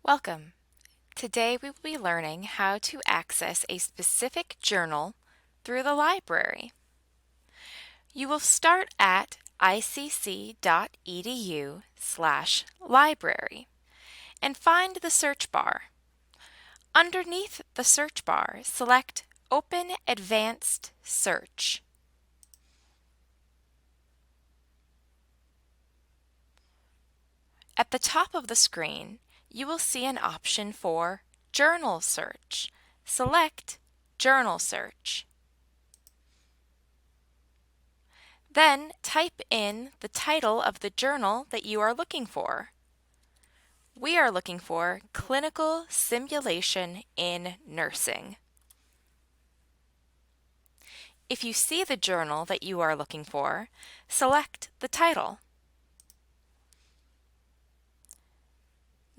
Welcome. Today we will be learning how to access a specific journal through the library. You will start at icc.edu/library and find the search bar. Underneath the search bar, select Open Advanced Search. At the top of the screen, you will see an option for Journal Search. Select Journal Search. Then type in the title of the journal that you are looking for. We are looking for Clinical Simulation in Nursing. If you see the journal that you are looking for, select the title.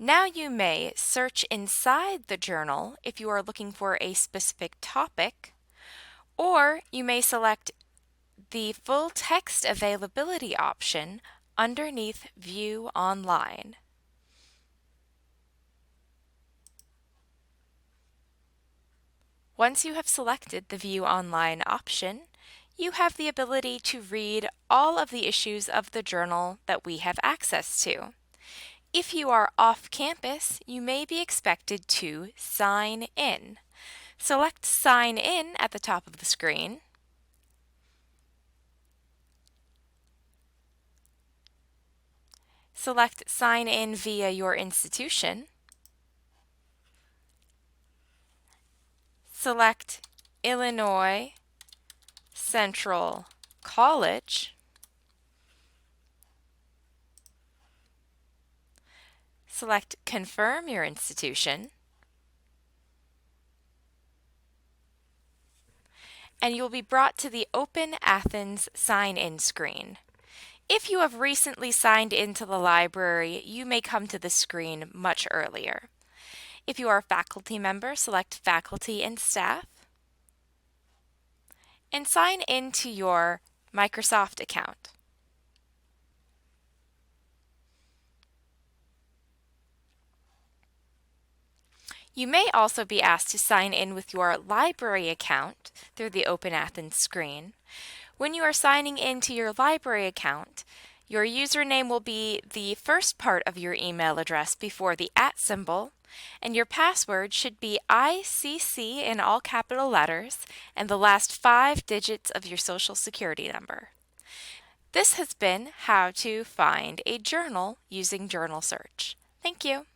Now you may search inside the journal if you are looking for a specific topic, or you may select the full text availability option underneath View Online. Once you have selected the View Online option, you have the ability to read all of the issues of the journal that we have access to. If you are off campus, you may be expected to sign in. Select Sign In at the top of the screen. Select Sign In via your institution. Select Illinois Central College. Select Confirm your institution. And you will be brought to the Open Athens sign-in screen. If you have recently signed into the library, you may come to this screen much earlier. If you are a faculty member, select Faculty and Staff and sign into your Microsoft account. You may also be asked to sign in with your library account through the Open Athens screen. When you are signing into your library account, your username will be the first part of your email address before the @ symbol, and your password should be ICC in all capital letters and the last 5 digits of your Social Security number. This has been how to find a journal using Journal Search. Thank you.